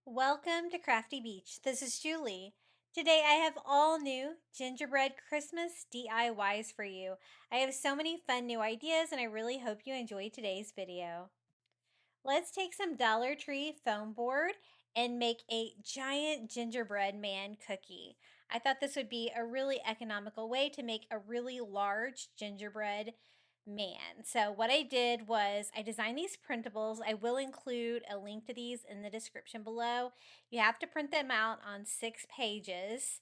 Welcome to Crafty Beach. This is Julie. Today I have all new gingerbread Christmas DIYs for you. I have so many fun new ideas and I really hope you enjoy today's video. Let's take some Dollar Tree foam board and make a giant gingerbread man cookie. I thought this would be a really economical way to make a really large gingerbread man. So what I did was I designed these printables. I will include a link to these in the description below. You have to print them out on 6 pages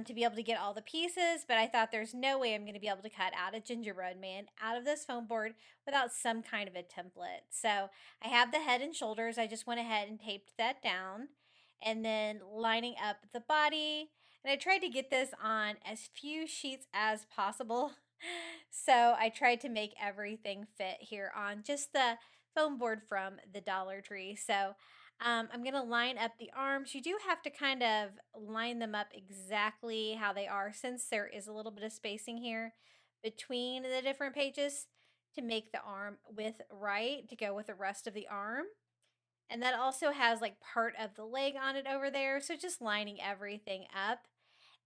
to be able to get all the pieces, but I thought there's no way I'm going to be able to cut out a gingerbread man out of this foam board without some kind of a template. So I have the head and shoulders. I just went ahead and taped that down and then lining up the body. And I tried to get this on as few sheets as possible. So I tried to make everything fit here on just the foam board from the Dollar Tree. So I'm going to line up the arms. You do have to kind of line them up exactly how they are since there is a little bit of spacing here between the different pages to make the arm width right to go with the rest of the arm. And that also has like part of the leg on it over there. So just lining everything up.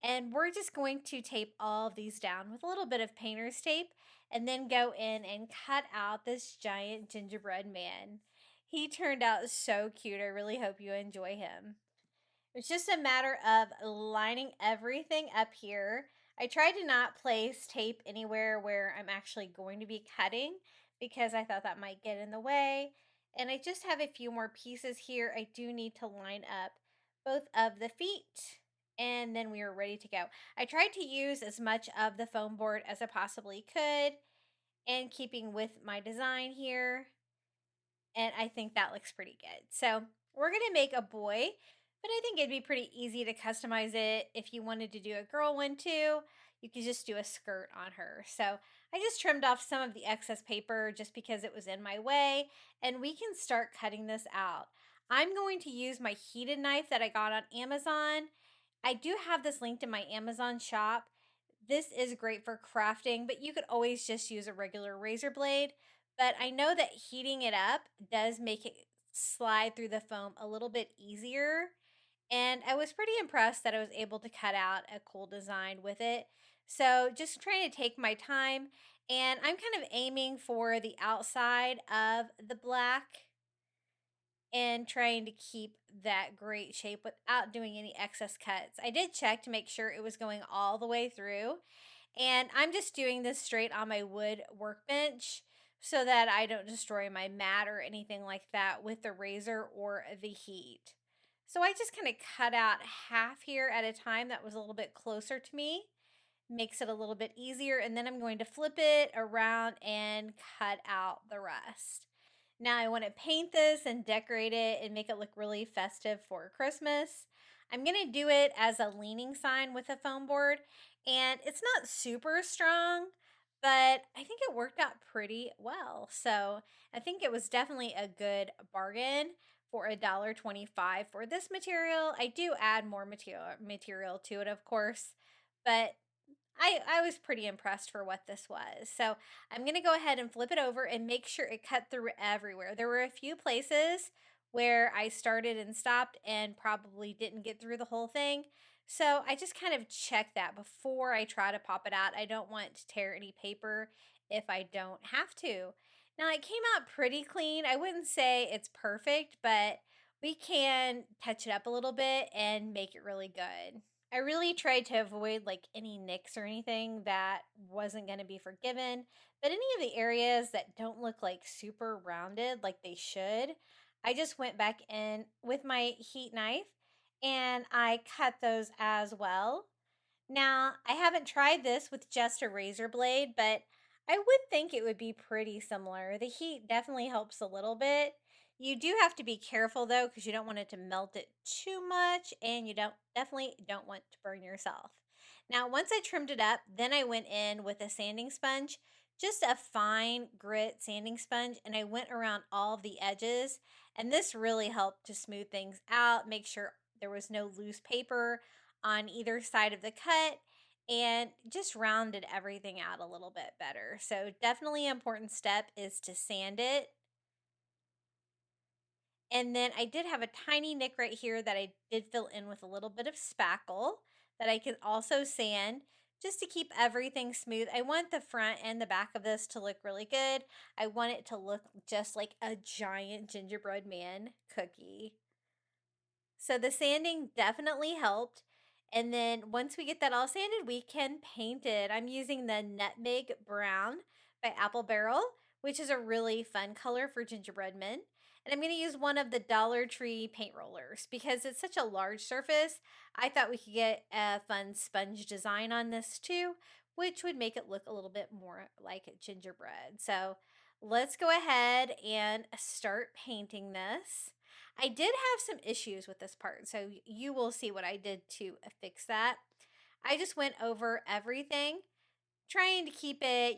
And we're just going to tape all of these down with a little bit of painter's tape and then go in and cut out this giant gingerbread man. He turned out so cute. I really hope you enjoy him. It's just a matter of lining everything up here. I tried to not place tape anywhere where I'm actually going to be cutting because I thought that might get in the way. And I just have a few more pieces here. I do need to line up both of the feet and then we are ready to go. I tried to use as much of the foam board as I possibly could and keeping with my design here. And I think that looks pretty good. So we're going to make a boy, but I think it'd be pretty easy to customize it. If you wanted to do a girl one too, you could just do a skirt on her. So I just trimmed off some of the excess paper just because it was in my way, and we can start cutting this out. I'm going to use my heated knife that I got on Amazon. I do have this linked in my Amazon shop. This is great for crafting, but you could always just use a regular razor blade. But I know that heating it up does make it slide through the foam a little bit easier. And I was pretty impressed that I was able to cut out a cool design with it. So just trying to take my time. And I'm kind of aiming for the outside of the black and trying to keep that great shape without doing any excess cuts. I did check to make sure it was going all the way through. And I'm just doing this straight on my wood workbench so that I don't destroy my mat or anything like that with the razor or the heat. So I just kind of cut out half here at a time that was a little bit closer to me. Makes it a little bit easier. And then I'm going to flip it around and cut out the rest. Now I want to paint this and decorate it and make it look really festive for Christmas. I'm going to do it as a leaning sign with a foam board, and it's not super strong, but I think it worked out pretty well. So I think it was definitely a good bargain for $1.25 for this material. I do add more material to it, of course, but I was pretty impressed for what this was. So I'm going to go ahead and flip it over and make sure it cut through everywhere. There were a few places where I started and stopped and probably didn't get through the whole thing. So I just kind of check that before I try to pop it out. I don't want to tear any paper if I don't have to. Now it came out pretty clean. I wouldn't say it's perfect, but we can touch it up a little bit and make it really good. I really tried to avoid like any nicks or anything that wasn't going to be forgiven, but any of the areas that don't look like super rounded like they should, I just went back in with my heat knife and I cut those as well. Now, I haven't tried this with just a razor blade, but I would think it would be pretty similar. The heat definitely helps a little bit. You do have to be careful though, because you don't want it to melt it too much and you definitely don't want to burn yourself. Now, once I trimmed it up, then I went in with a sanding sponge, just a fine grit sanding sponge, and I went around all of the edges, and this really helped to smooth things out, make sure there was no loose paper on either side of the cut, and just rounded everything out a little bit better. So definitely an important step is to sand it. And then I did have a tiny nick right here that I did fill in with a little bit of spackle that I can also sand just to keep everything smooth. I want the front and the back of this to look really good. I want it to look just like a giant gingerbread man cookie. So the sanding definitely helped. And then once we get that all sanded, we can paint it. I'm using the Nutmeg Brown by Apple Barrel, which is a really fun color for gingerbread men. And I'm going to use one of the Dollar Tree paint rollers because it's such a large surface. I thought we could get a fun sponge design on this too, which would make it look a little bit more like gingerbread. So let's go ahead and start painting this. I did have some issues with this part, so you will see what I did to fix that. I just went over everything, trying to keep it,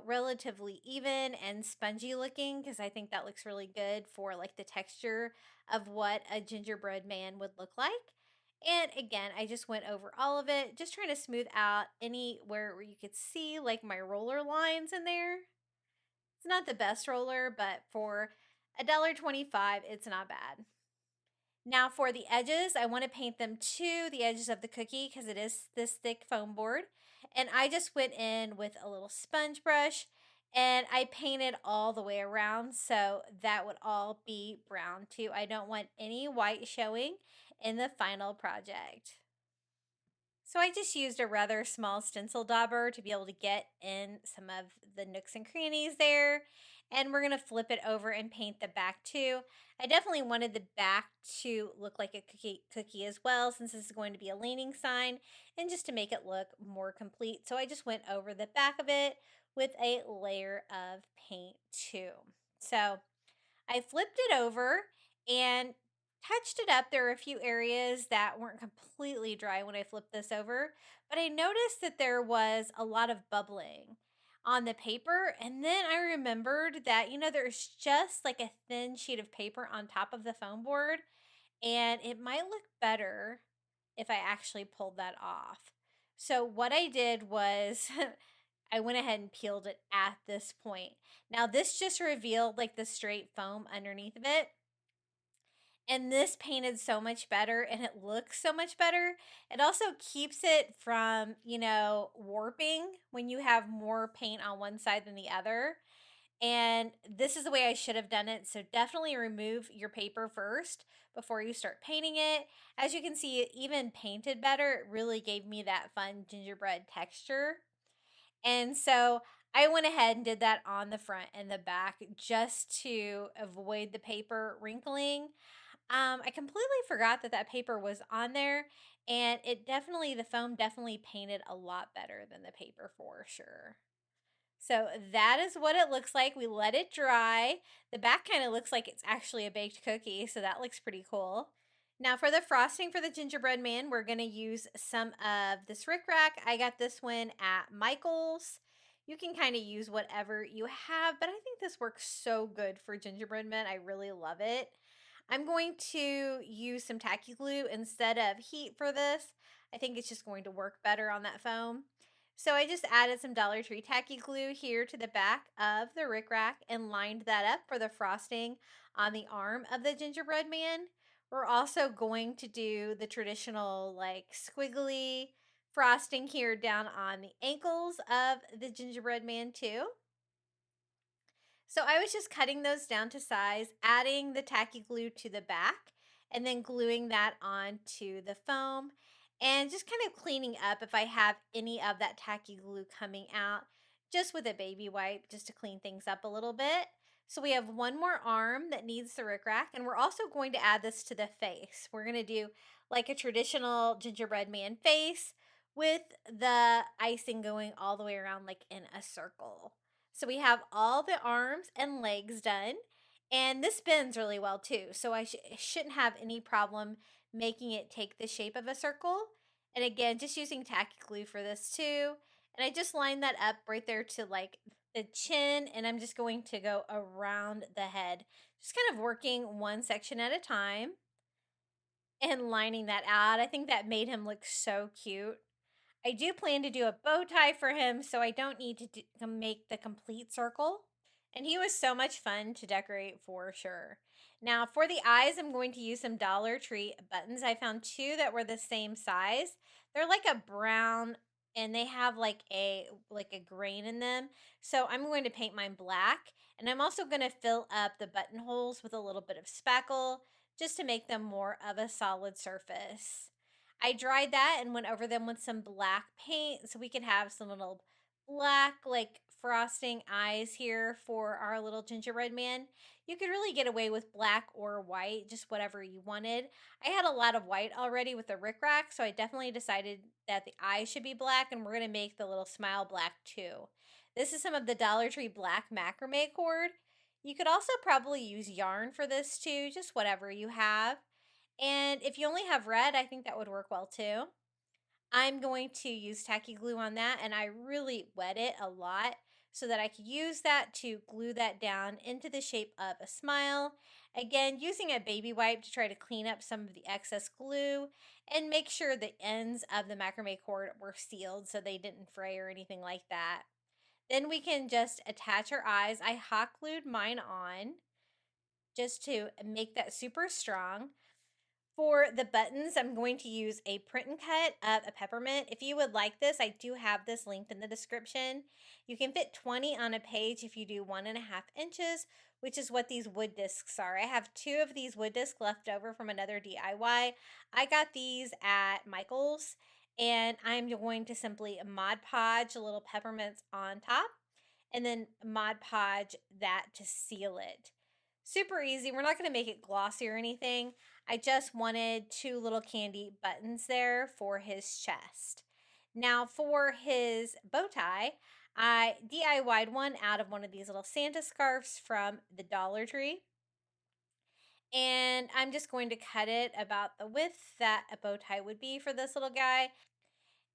relatively even and spongy looking because I think that looks really good for like the texture of what a gingerbread man would look like. And again, I just went over all of it, just trying to smooth out anywhere where you could see like my roller lines in there. It's not the best roller, but for $1.25, it's not bad. Now for the edges, I want to paint them to the edges of the cookie because it is this thick foam board. And I just went in with a little sponge brush and I painted all the way around so that would all be brown too. I don't want any white showing in the final project. So I just used a rather small stencil dauber to be able to get in some of the nooks and crannies there. And we're going to flip it over and paint the back too. I definitely wanted the back to look like a cookie as well, since this is going to be a leaning sign, and just to make it look more complete. So I just went over the back of it with a layer of paint too. So I flipped it over and touched it up. There were a few areas that weren't completely dry when I flipped this over, but I noticed that there was a lot of bubbling on the paper. And then I remembered that, there's just like a thin sheet of paper on top of the foam board, and it might look better if I actually pulled that off. So what I did was I went ahead and peeled it at this point. Now this just revealed like the straight foam underneath of it. And this painted so much better and it looks so much better. It also keeps it from, warping when you have more paint on one side than the other. And this is the way I should have done it. So definitely remove your paper first before you start painting it. As you can see, it even painted better. It really gave me that fun gingerbread texture. And so I went ahead and did that on the front and the back just to avoid the paper wrinkling. I completely forgot that that paper was on there, and the foam definitely painted a lot better than the paper for sure. So that is what it looks like. We let it dry. The back kind of looks like it's actually a baked cookie, so that looks pretty cool. Now for the frosting for the gingerbread man, we're going to use some of this rickrack. I got this one at Michael's. You can kind of use whatever you have, but I think this works so good for gingerbread men. I really love it. I'm going to use some tacky glue instead of heat for this. I think it's just going to work better on that foam. So I just added some Dollar Tree tacky glue here to the back of the rickrack and lined that up for the frosting on the arm of the gingerbread man. We're also going to do the traditional like squiggly frosting here down on the ankles of the gingerbread man too. So I was just cutting those down to size, adding the tacky glue to the back, and then gluing that onto the foam, and just kind of cleaning up if I have any of that tacky glue coming out, just with a baby wipe, just to clean things up a little bit. So we have one more arm that needs the rickrack, and we're also going to add this to the face. We're going to do like a traditional gingerbread man face with the icing going all the way around like in a circle. So we have all the arms and legs done, and this bends really well too. So I shouldn't have any problem making it take the shape of a circle. And again, just using tacky glue for this too. And I just lined that up right there to like the chin, and I'm just going to go around the head, just kind of working one section at a time and lining that out. I think that made him look so cute. I do plan to do a bow tie for him, so I don't need to make the complete circle. And he was so much fun to decorate for sure. Now for the eyes, I'm going to use some Dollar Tree buttons. I found two that were the same size. They're like a brown and they have like a grain in them. So I'm going to paint mine black, and I'm also going to fill up the buttonholes with a little bit of spackle just to make them more of a solid surface. I dried that and went over them with some black paint so we could have some little black like frosting eyes here for our little gingerbread man. You could really get away with black or white, just whatever you wanted. I had a lot of white already with the rickrack, so I definitely decided that the eyes should be black, and we're going to make the little smile black too. This is some of the Dollar Tree black macrame cord. You could also probably use yarn for this too, just whatever you have. And if you only have red, I think that would work well too. I'm going to use tacky glue on that, and I really wet it a lot so that I could use that to glue that down into the shape of a smile. Again, using a baby wipe to try to clean up some of the excess glue and make sure the ends of the macrame cord were sealed so they didn't fray or anything like that. Then we can just attach our eyes. I hot glued mine on just to make that super strong. For the buttons, I'm going to use a print and cut of a peppermint. If you would like this, I do have this linked in the description. You can fit 20 on a page if you do 1.5 inches, which is what these wood discs are. I have two of these wood discs left over from another DIY. I got these at Michael's, and I'm going to simply Mod Podge little peppermints on top and then Mod Podge that to seal it. Super easy. We're not going to make it glossy or anything. I just wanted two little candy buttons there for his chest. Now for his bow tie, I DIY'd one out of one of these little Santa scarves from the Dollar Tree. And I'm just going to cut it about the width that a bow tie would be for this little guy.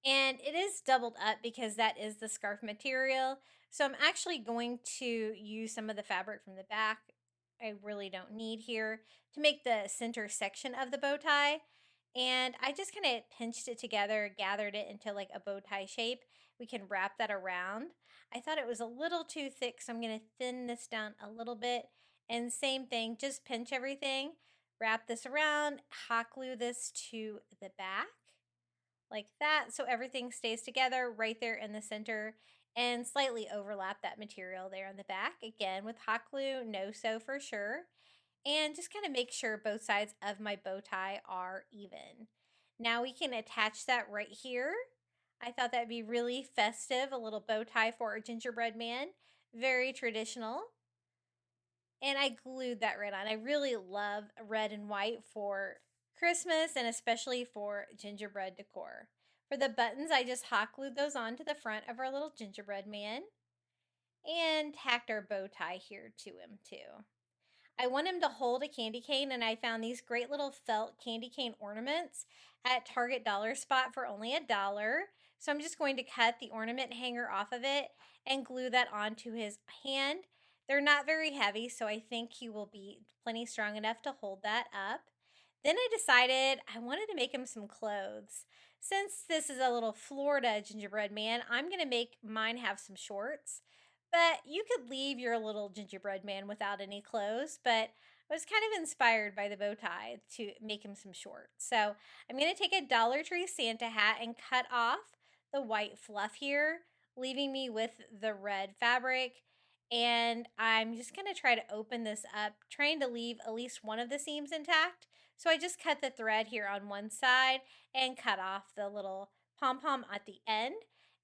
And it is doubled up because that is the scarf material. So I'm actually going to use some of the fabric from the back I really don't need here to make the center section of the bow tie. And I just kind of pinched it together, gathered it into like a bow tie shape. We can wrap that around. I thought it was a little too thick, so I'm going to thin this down a little bit. And same thing, just pinch everything, wrap this around, hot glue this to the back like that so everything stays together right there in the center, and slightly overlap that material there on the back. Again, with hot glue, no sew for sure. And just kind of make sure both sides of my bow tie are even. Now we can attach that right here. I thought that'd be really festive, a little bow tie for a gingerbread man. Very traditional. And I glued that right on. I really love red and white for Christmas and especially for gingerbread decor. For the buttons, I just hot glued those onto the front of our little gingerbread man and tacked our bow tie here to him too. I want him to hold a candy cane, and I found these great little felt candy cane ornaments at Target Dollar Spot for only $1. So I'm just going to cut the ornament hanger off of it and glue that onto his hand. They're not very heavy, so I think he will be plenty strong enough to hold that up. Then I decided I wanted to make him some clothes. Since this is a little Florida gingerbread man, I'm going to make mine have some shorts. But you could leave your little gingerbread man without any clothes, but I was kind of inspired by the bow tie to make him some shorts. So I'm going to take a Dollar Tree Santa hat and cut off the white fluff here, leaving me with the red fabric. And I'm just going to try to open this up, trying to leave at least one of the seams intact. So I just cut the thread here on one side and cut off the little pom-pom at the end.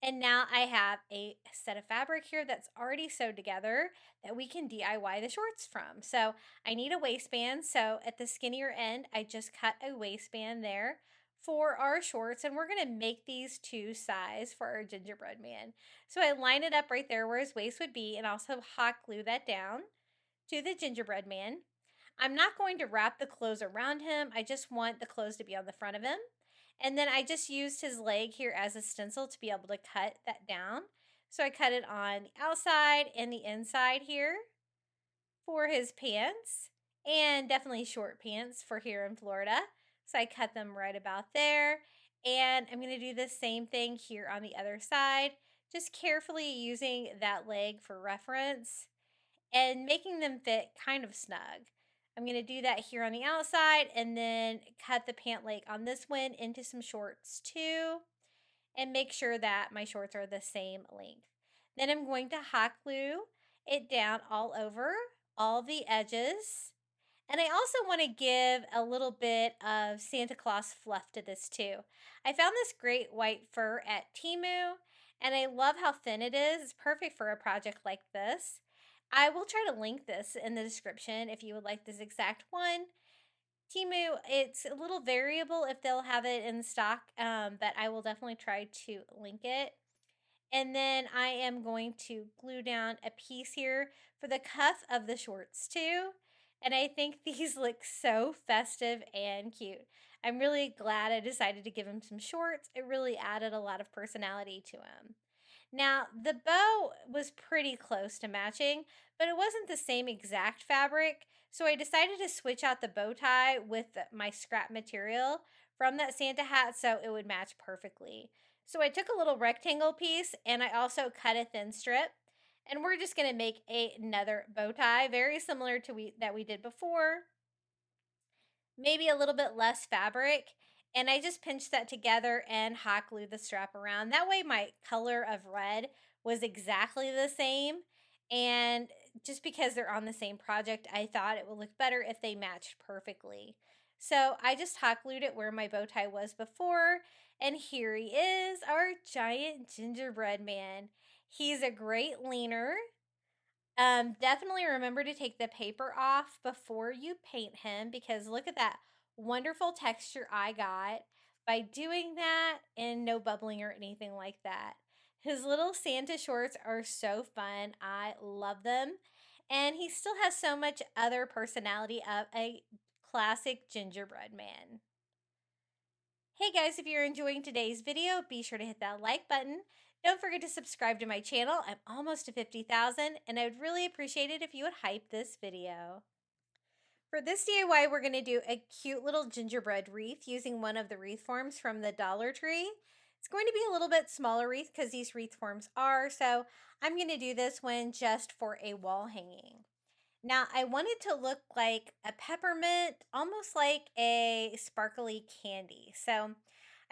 And now I have a set of fabric here that's already sewed together that we can DIY the shorts from. So I need a waistband. So at the skinnier end, I just cut a waistband there for our shorts. And we're going to make these two size for our gingerbread man. So I line it up right there where his waist would be and also hot glue that down to the gingerbread man. I'm not going to wrap the clothes around him. I just want the clothes to be on the front of him. And then I just used his leg here as a stencil to be able to cut that down. So I cut it on the outside and the inside here for his pants, and definitely short pants for here in Florida. So I cut them right about there. And I'm going to do the same thing here on the other side, just carefully using that leg for reference and making them fit kind of snug. I'm going to do that here on the outside and then cut the pant leg on this one into some shorts too, and make sure that my shorts are the same length. Then I'm going to hot glue it down all over all the edges. And I also want to give a little bit of Santa Claus fluff to this too. I found this great white fur at Temu, and I love how thin it is. It's perfect for a project like this. I will try to link this in the description if you would like this exact one. Temu, it's a little variable if they'll have it in stock, but I will definitely try to link it. And then I am going to glue down a piece here for the cuff of the shorts too. And I think these look so festive and cute. I'm really glad I decided to give him some shorts. It really added a lot of personality to him. Now, the bow was pretty close to matching, but it wasn't the same exact fabric. So I decided to switch out the bow tie with my scrap material from that Santa hat so it would match perfectly. So I took a little rectangle piece and I also cut a thin strip. And we're just going to make another bow tie, very similar to that we did before. Maybe a little bit less fabric. And I just pinched that together and hot glued the strap around. That way my color of red was exactly the same. And just because they're on the same project, I thought it would look better if they matched perfectly. So I just hot glued it where my bow tie was before. And here he is, our giant gingerbread man. He's a great leaner. Definitely remember to take the paper off before you paint him, because look at that wonderful texture I got by doing that, and no bubbling or anything like that. His little Santa shorts are so fun. I love them. And he still has so much other personality of a classic gingerbread man. Hey guys, if you're enjoying today's video, be sure to hit that like button. Don't forget to subscribe to my channel. I'm almost to 50,000, and I would really appreciate it if you would hype this video. For this DIY, we're going to do a cute little gingerbread wreath using one of the wreath forms from the Dollar Tree. It's going to be a little bit smaller wreath because these wreath forms are, so I'm going to do this one just for a wall hanging. Now, I want it to look like a peppermint, almost like a sparkly candy. So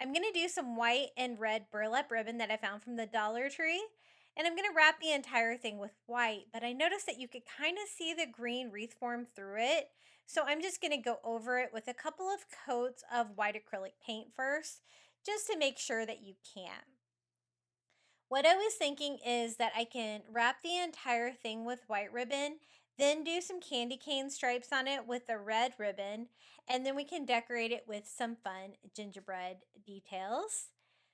I'm going to do some white and red burlap ribbon that I found from the Dollar Tree. And I'm going to wrap the entire thing with white. But I noticed that you could kind of see the green wreath form through it. So I'm just going to go over it with a couple of coats of white acrylic paint first, just to make sure that you can. What I was thinking is that I can wrap the entire thing with white ribbon, then do some candy cane stripes on it with the red ribbon, and then we can decorate it with some fun gingerbread details.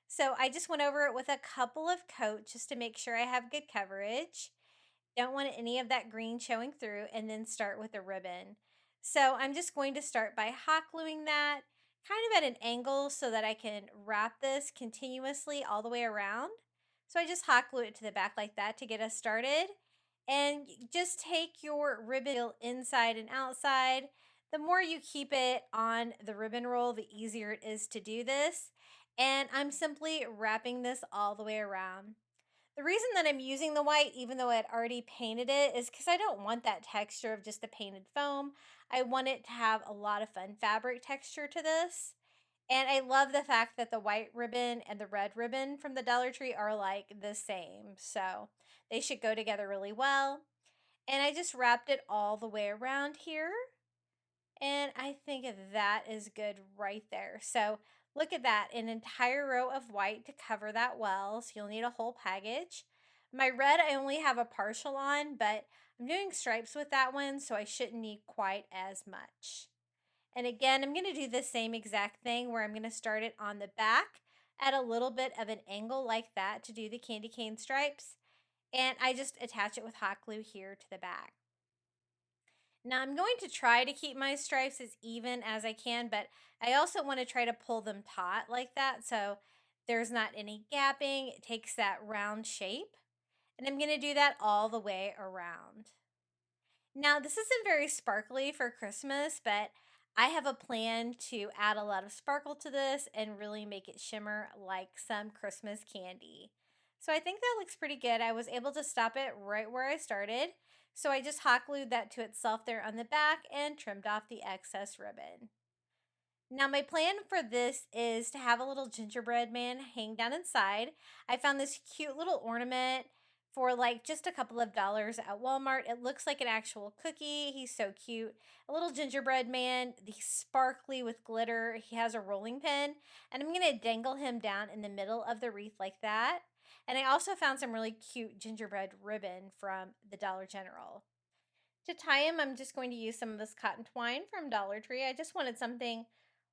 So I just went over it with a couple of coats just to make sure I have good coverage. Don't want any of that green showing through, and then start with the ribbon. So I'm just going to start by hot gluing that kind of at an angle so that I can wrap this continuously all the way around. So I just hot glue it to the back like that to get us started. And just take your ribbon inside and outside. The more you keep it on the ribbon roll, the easier it is to do this. And I'm simply wrapping this all the way around. The reason that I'm using the white, even though I had already painted it, is because I don't want that texture of just the painted foam. I want it to have a lot of fun fabric texture to this. And I love the fact that the white ribbon and the red ribbon from the Dollar Tree are like the same. So they should go together really well. And I just wrapped it all the way around here. And I think that is good right there. So look at that, an entire row of white to cover that well. So you'll need a whole package. My red, I only have a partial on, but I'm doing stripes with that one, so I shouldn't need quite as much. And again, I'm going to do the same exact thing where I'm going to start it on the back at a little bit of an angle like that to do the candy cane stripes. And I just attach it with hot glue here to the back. Now I'm going to try to keep my stripes as even as I can, but I also want to try to pull them taut like that so there's not any gapping. It takes that round shape. And I'm going to do that all the way around. Now this isn't very sparkly for Christmas, but I have a plan to add a lot of sparkle to this and really make it shimmer like some Christmas candy. So I think that looks pretty good. I was able to stop it right where I started. So I just hot glued that to itself there on the back and trimmed off the excess ribbon. Now, my plan for this is to have a little gingerbread man hang down inside. I found this cute little ornament for like just a couple of dollars at Walmart. It looks like an actual cookie. He's so cute. A little gingerbread man, the sparkly with glitter. He has a rolling pin, and I'm going to dangle him down in the middle of the wreath like that. And I also found some really cute gingerbread ribbon from the Dollar General. To tie him, I'm just going to use some of this cotton twine from Dollar Tree. I just wanted something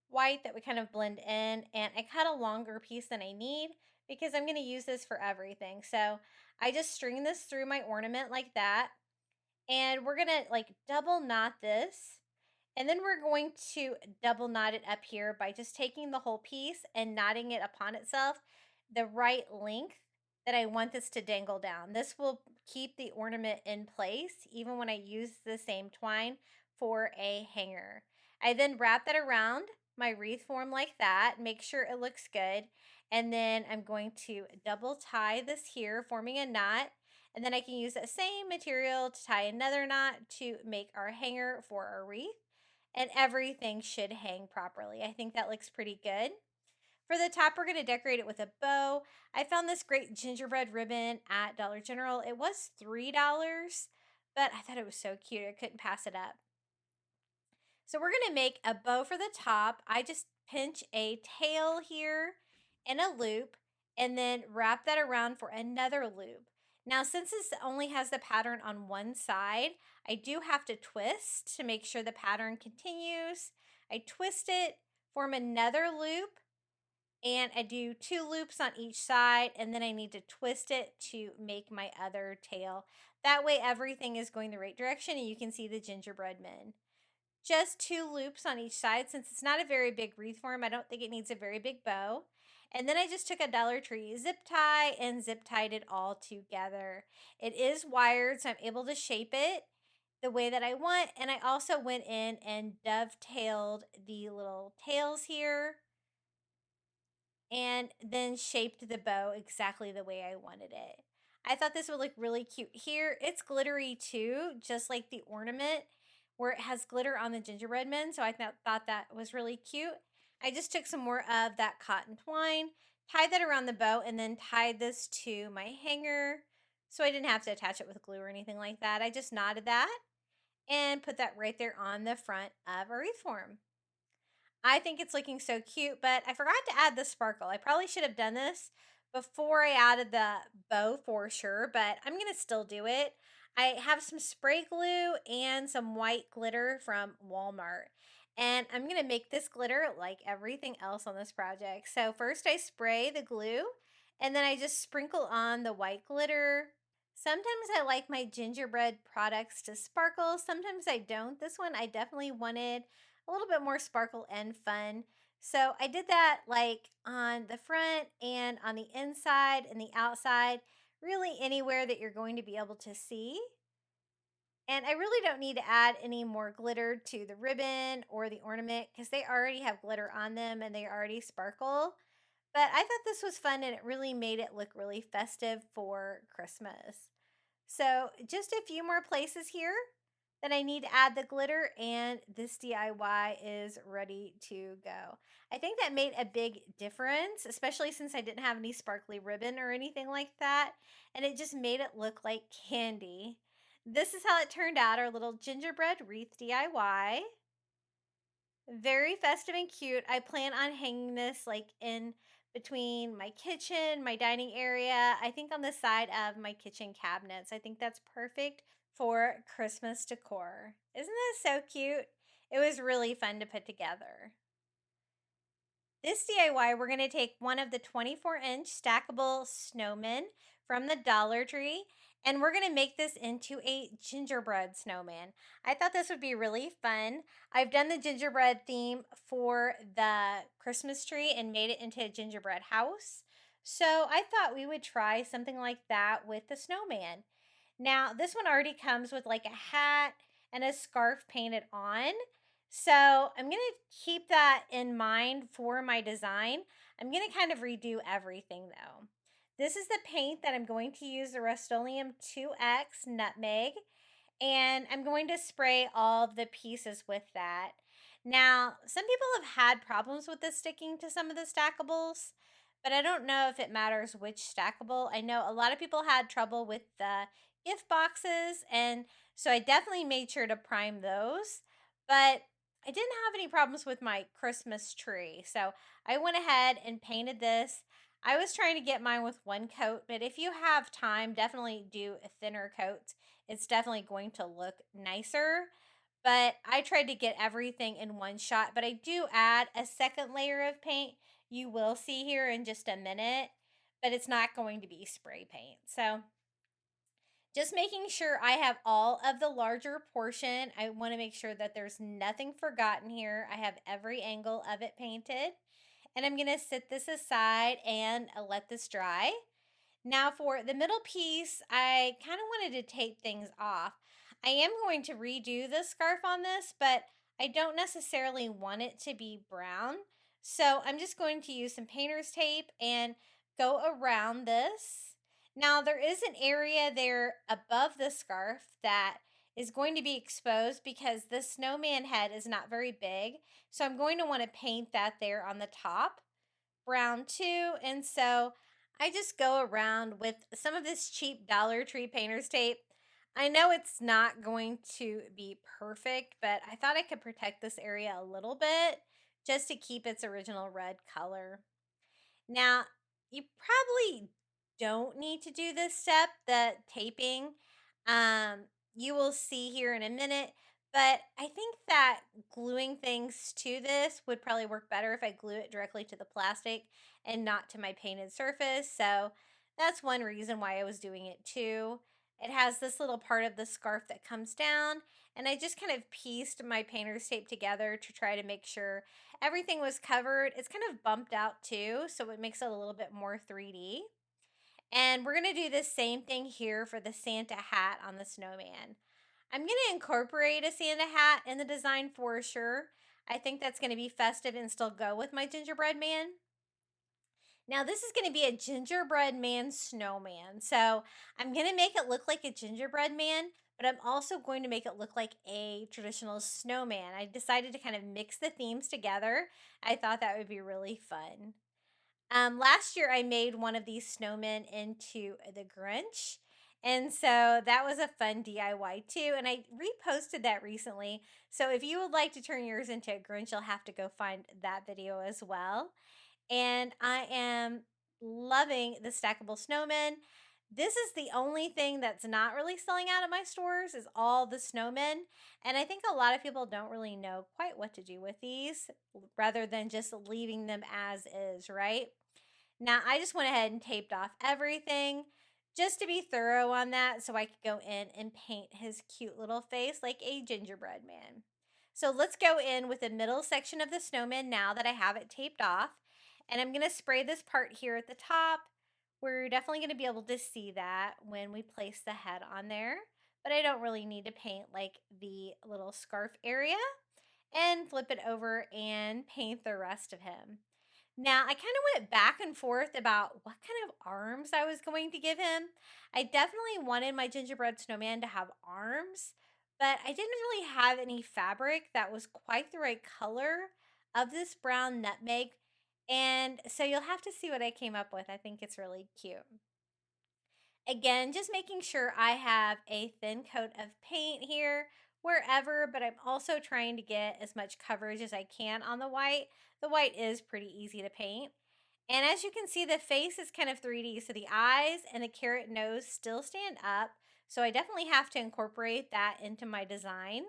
white that would kind of blend in, and I cut a longer piece than I need because I'm going to use this for everything. So I just string this through my ornament like that, and we're going to like double knot this, and then we're going to double knot it up here by just taking the whole piece and knotting it upon itself the right length that I want this to dangle down. This will keep the ornament in place even when I use the same twine for a hanger. I then wrap that around my wreath form like that, make sure it looks good, and then I'm going to double tie this here, forming a knot, and then I can use that same material to tie another knot to make our hanger for our wreath, and everything should hang properly. I think that looks pretty good. For the top, we're going to decorate it with a bow. I found this great gingerbread ribbon at Dollar General. It was $3, but I thought it was so cute. I couldn't pass it up. So we're going to make a bow for the top. I just pinch a tail here and a loop, and then wrap that around for another loop. Now, since this only has the pattern on one side, I do have to twist to make sure the pattern continues. I twist it, form another loop, and I do 2 loops on each side, and then I need to twist it to make my other tail. That way everything is going the right direction and you can see the gingerbread men. Just 2 loops on each side. Since it's not a very big wreath form, I don't think it needs a very big bow. And then I just took a Dollar Tree zip tie and zip tied it all together. It is wired, so I'm able to shape it the way that I want. And I also went in and dovetailed the little tails here and then shaped the bow exactly the way I wanted it. I thought this would look really cute here. It's glittery too, just like the ornament where it has glitter on the gingerbread men. So I thought that was really cute. I just took some more of that cotton twine, tied that around the bow, and then tied this to my hanger. So I didn't have to attach it with glue or anything like that. I just knotted that and put that right there on the front of a wreath form. I think it's looking so cute, but I forgot to add the sparkle. I probably should have done this before I added the bow for sure, but I'm going to still do it. I have some spray glue and some white glitter from Walmart. And I'm going to make this glitter like everything else on this project. So first I spray the glue, and then I just sprinkle on the white glitter. Sometimes I like my gingerbread products to sparkle. Sometimes I don't. This one I definitely wanted a little bit more sparkle and fun. So I did that like on the front and on the inside and the outside, really anywhere that you're going to be able to see. And I really don't need to add any more glitter to the ribbon or the ornament because they already have glitter on them and they already sparkle. But I thought this was fun and it really made it look really festive for Christmas. So just a few more places here that I need to add the glitter, and this DIY is ready to go. I think that made a big difference, especially since I didn't have any sparkly ribbon or anything like that, and it just made it look like candy. This is how it turned out, our little gingerbread wreath DIY. Very festive and cute. I plan on hanging this like in between my kitchen, my dining area, I think on the side of my kitchen cabinets. I think that's perfect for Christmas decor. Isn't this so cute? It was really fun to put together. This DIY, we're going to take one of the 24-inch stackable snowmen from the Dollar Tree, and we're going to make this into a gingerbread snowman. I thought this would be really fun. I've done the gingerbread theme for the Christmas tree and made it into a gingerbread house. So I thought we would try something like that with the snowman. Now, this one already comes with like a hat and a scarf painted on. So I'm going to keep that in mind for my design. I'm going to kind of redo everything though. This is the paint that I'm going to use, the Rust-Oleum 2X Nutmeg. And I'm going to spray all of the pieces with that. Now, some people have had problems with this sticking to some of the stackables, but I don't know if it matters which stackable. I know a lot of people had trouble with the gift boxes, and so I definitely made sure to prime those. But I didn't have any problems with my Christmas tree, so I went ahead and painted this. I was trying to get mine with one coat, but if you have time, definitely do a thinner coat. It's definitely going to look nicer. But I tried to get everything in one shot, but I do add a second layer of paint. You will see here in just a minute, but it's not going to be spray paint. So just making sure I have all of the larger portion. I want to make sure that there's nothing forgotten here. I have every angle of it painted. And I'm going to set this aside and let this dry. Now for the middle piece, I kind of wanted to tape things off. I am going to redo the scarf on this, but I don't necessarily want it to be brown. So I'm just going to use some painter's tape and go around this. Now there is an area there above the scarf that is going to be exposed because the snowman head is not very big. So I'm going to want to paint that there on the top brown too. And so I just go around with some of this cheap Dollar Tree painter's tape. I know it's not going to be perfect, but I thought I could protect this area a little bit just to keep its original red color. Now, you probably don't need to do this step, the taping. Um, you will see here in a minute, but I think that gluing things to this would probably work better if I glue it directly to the plastic and not to my painted surface. So that's one reason why I was doing it too. It has this little part of the scarf that comes down, and I just kind of pieced my painter's tape together to try to make sure everything was covered. It's kind of bumped out too, so it makes it a little bit more 3D. And we're going to do the same thing here for the Santa hat on the snowman. I'm going to incorporate a Santa hat in the design for sure. I think that's going to be festive and still go with my gingerbread man. Now this is going to be a gingerbread man snowman. So I'm going to make it look like a gingerbread man, but I'm also going to make it look like a traditional snowman. I decided to kind of mix the themes together. I thought that would be really fun. Last year I made one of these snowmen into the Grinch. And so that was a fun DIY too. And I reposted that recently. So if you would like to turn yours into a Grinch, you'll have to go find that video as well. And I am loving the stackable snowmen. This is the only thing that's not really selling out at my stores is all the snowmen. And I think a lot of people don't really know quite what to do with these rather than just leaving them as is, right? Now, I just went ahead and taped off everything just to be thorough on that so I could go in and paint his cute little face like a gingerbread man. So let's go in with the middle section of the snowman now that I have it taped off. And I'm going to spray this part here at the top. We're definitely going to be able to see that when we place the head on there. But I don't really need to paint like the little scarf area. And flip it over and paint the rest of him. Now, I kind of went back and forth about what kind of arms I was going to give him. I definitely wanted my gingerbread snowman to have arms, but I didn't really have any fabric that was quite the right color of this brown nutmeg. And so you'll have to see what I came up with. I think it's really cute. Again, just making sure I have a thin coat of paint here wherever, but I'm also trying to get as much coverage as I can on the white. The white is pretty easy to paint. And as you can see, the face is kind of 3D, so the eyes and the carrot nose still stand up. So I definitely have to incorporate that into my design.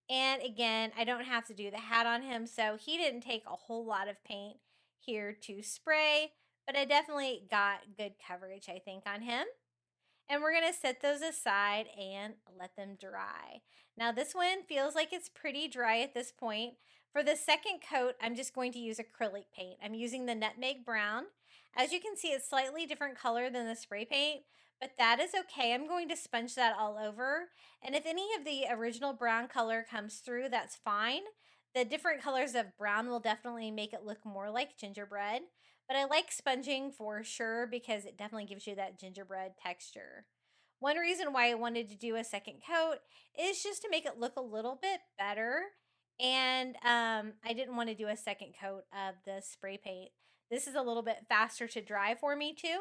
And again, I don't have to do the hat on him, so he didn't take a whole lot of paint here to spray, but I definitely got good coverage, I think, on him. And we're going to set those aside and let them dry. Now this one feels like it's pretty dry at this point. For the second coat, I'm just going to use acrylic paint. I'm using the nutmeg brown. As you can see, it's slightly different color than the spray paint, but that is okay. I'm going to sponge that all over. And if any of the original brown color comes through, that's fine. The different colors of brown will definitely make it look more like gingerbread. But I like sponging for sure because it definitely gives you that gingerbread texture. One reason why I wanted to do a second coat is just to make it look a little bit better. And I didn't want to do a second coat of the spray paint. This is a little bit faster to dry for me too.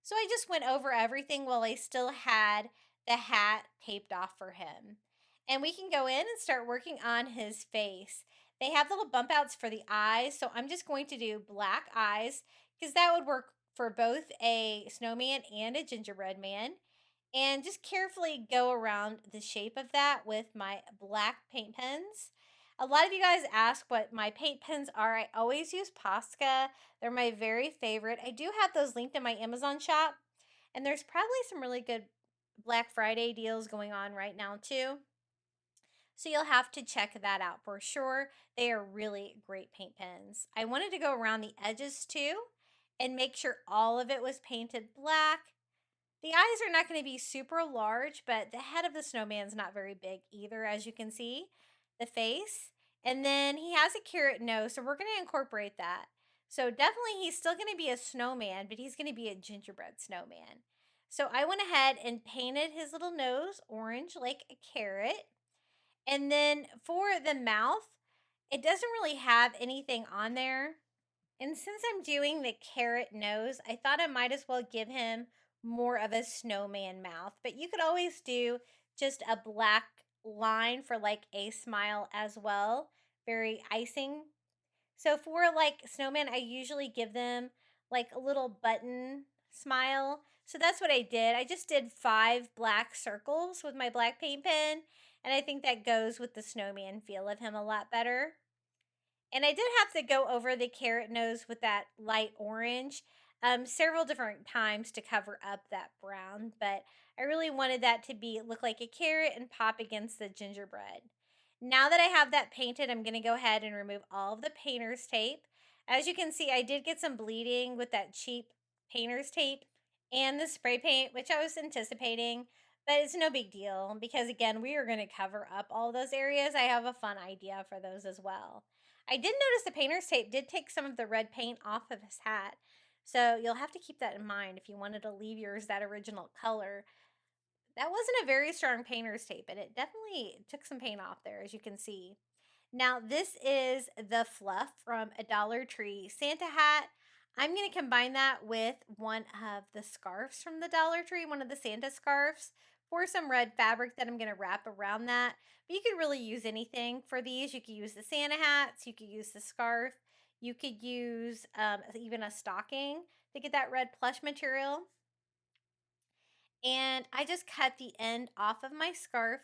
So I just went over everything while I still had the hat taped off for him. And we can go in and start working on his face. They have little bump outs for the eyes, so I'm just going to do black eyes because that would work for both a snowman and a gingerbread man. And just carefully go around the shape of that with my black paint pens. A lot of you guys ask what my paint pens are. I always use Posca. They're my very favorite. I do have those linked in my Amazon shop. And there's probably some really good Black Friday deals going on right now too. So you'll have to check that out for sure. They are really great paint pens. I wanted to go around the edges too and make sure all of it was painted black. The eyes are not going to be super large, but the head of the snowman's not very big either, as you can see. The face. And then he has a carrot nose, so we're going to incorporate that. So definitely he's still going to be a snowman, but he's going to be a gingerbread snowman. So I went ahead and painted his little nose orange like a carrot. And then for the mouth, it doesn't really have anything on there. And since I'm doing the carrot nose, I thought I might as well give him more of a snowman mouth. But you could always do just a black line for like a smile as well. Very icing. So for like snowman, I usually give them like a little button smile. So that's what I did. I just did 5 black circles with my black paint pen. And I think that goes with the snowman feel of him a lot better. And I did have to go over the carrot nose with that light orange several different times to cover up that brown. But I really wanted that to look like a carrot and pop against the gingerbread. Now that I have that painted, I'm going to go ahead and remove all of the painter's tape. As you can see, I did get some bleeding with that cheap painter's tape and the spray paint, which I was anticipating. But it's no big deal because, again, we are going to cover up all those areas. I have a fun idea for those as well. I did notice the painter's tape did take some of the red paint off of his hat. So you'll have to keep that in mind if you wanted to leave yours that original color. That wasn't a very strong painter's tape, and it definitely took some paint off there, as you can see. Now, this is the fluff from a Dollar Tree Santa hat. I'm going to combine that with one of the scarves from the Dollar Tree, one of the Santa scarves, for some red fabric that I'm going to wrap around that. But you could really use anything for these. You could use the Santa hats. You could use the scarf. You could use even a stocking to get that red plush material. And I just cut the end off of my scarf,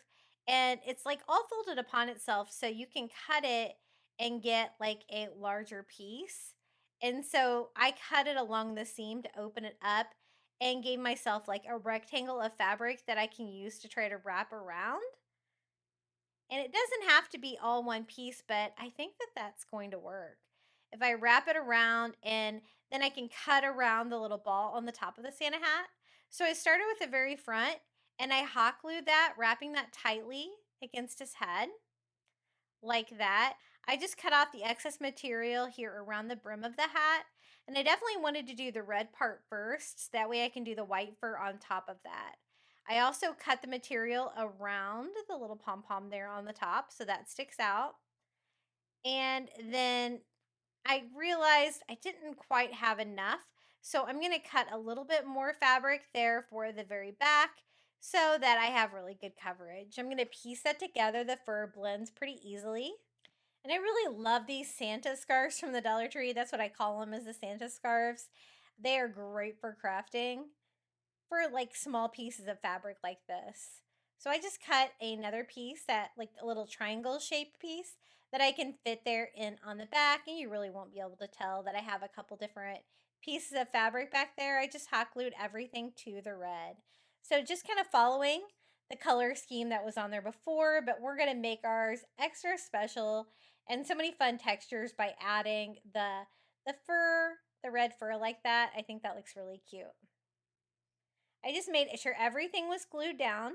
and it's like all folded upon itself, so you can cut it and get like a larger piece. And so I cut it along the seam to open it up and gave myself like a rectangle of fabric that I can use to try to wrap around. And it doesn't have to be all one piece, but I think that that's going to work. If I wrap it around, and then I can cut around the little ball on the top of the Santa hat. So I started with the very front, and I hot glued that, wrapping that tightly against his head like that. I just cut off the excess material here around the brim of the hat. And I definitely wanted to do the red part first. So that way I can do the white fur on top of that. I also cut the material around the little pom-pom there on the top so that sticks out. And then I realized I didn't quite have enough. So I'm going to cut a little bit more fabric there for the very back so that I have really good coverage. I'm going to piece that together. The fur blends pretty easily. And I really love these Santa scarves from the Dollar Tree. That's what I call them, is the Santa scarves. They are great for crafting for like small pieces of fabric like this. So I just cut another piece, that like a little triangle shaped piece that I can fit there in on the back, and you really won't be able to tell that I have a couple different pieces of fabric back there. I just hot glued everything to the red. So just kind of following the color scheme that was on there before, but we're going to make ours extra special and so many fun textures by adding the fur, the red fur like that. I think that looks really cute. I just made sure everything was glued down.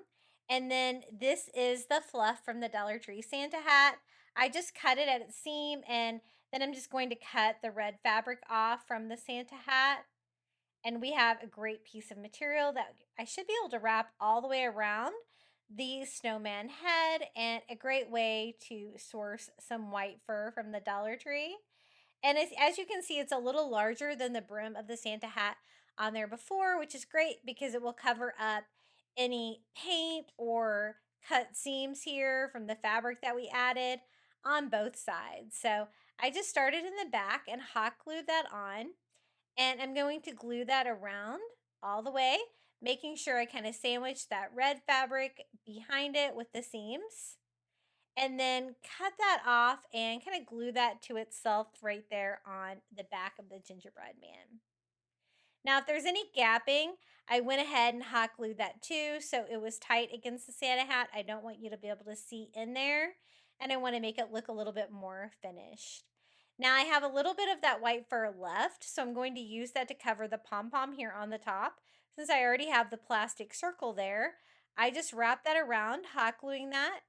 And then this is the fluff from the Dollar Tree Santa hat. I just cut it at its seam, and then I'm just going to cut the red fabric off from the Santa hat. And we have a great piece of material that I should be able to wrap all the way around the snowman head, and a great way to source some white fur from the Dollar Tree. And as you can see, it's a little larger than the brim of the Santa hat on there before, which is great because it will cover up any paint or cut seams here from the fabric that we added on both sides. So I just started in the back and hot glued that on, and I'm going to glue that around all the way, making sure I kind of sandwich that red fabric behind it with the seams, and then cut that off and kind of glue that to itself right there on the back of the gingerbread man. Now, if there's any gapping, I went ahead and hot glued that too, so it was tight against the Santa hat. I don't want you to be able to see in there, and I want to make it look a little bit more finished. Now, I have a little bit of that white fur left, so I'm going to use that to cover the pom-pom here on the top. Since I already have the plastic circle there, I just wrap that around, hot gluing that,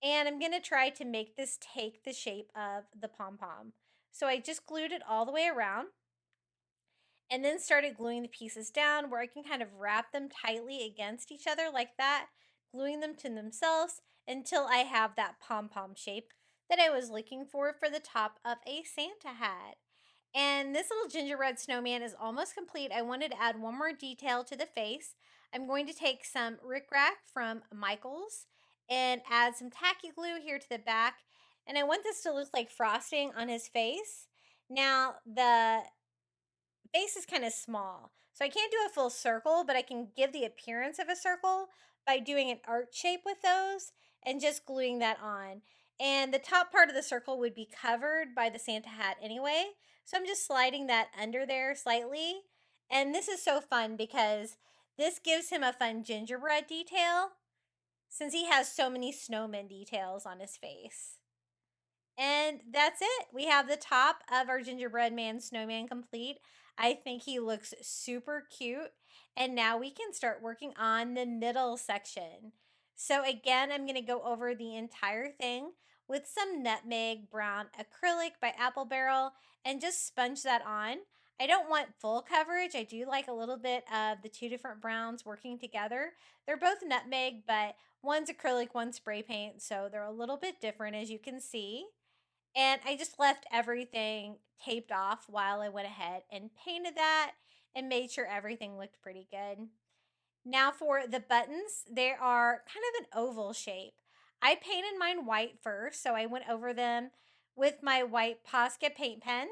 and I'm going to try to make this take the shape of the pom-pom. So I just glued it all the way around, and then started gluing the pieces down where I can kind of wrap them tightly against each other like that, gluing them to themselves until I have that pom-pom shape that I was looking for the top of a Santa hat. And this little gingerbread snowman is almost complete. I wanted to add one more detail to the face. I'm going to take some rickrack from Michael's and add some tacky glue here to the back. And I want this to look like frosting on his face. Now, the face is kind of small, so I can't do a full circle, but I can give the appearance of a circle by doing an arch shape with those and just gluing that on. And the top part of the circle would be covered by the Santa hat anyway, so I'm just sliding that under there slightly. And this is so fun because this gives him a fun gingerbread detail since he has so many snowman details on his face. And that's it. We have the top of our gingerbread man snowman complete. I think he looks super cute. And now we can start working on the middle section. So again, I'm going to go over the entire thing with some nutmeg brown acrylic by Apple Barrel and just sponge that on. I don't want full coverage. I do like a little bit of the two different browns working together. They're both nutmeg, but one's acrylic, one's spray paint, so they're a little bit different, as you can see. And I just left everything taped off while I went ahead and painted that and made sure everything looked pretty good. Now for the buttons, they are kind of an oval shape. I painted mine white first, so I went over them with my white Posca paint pen.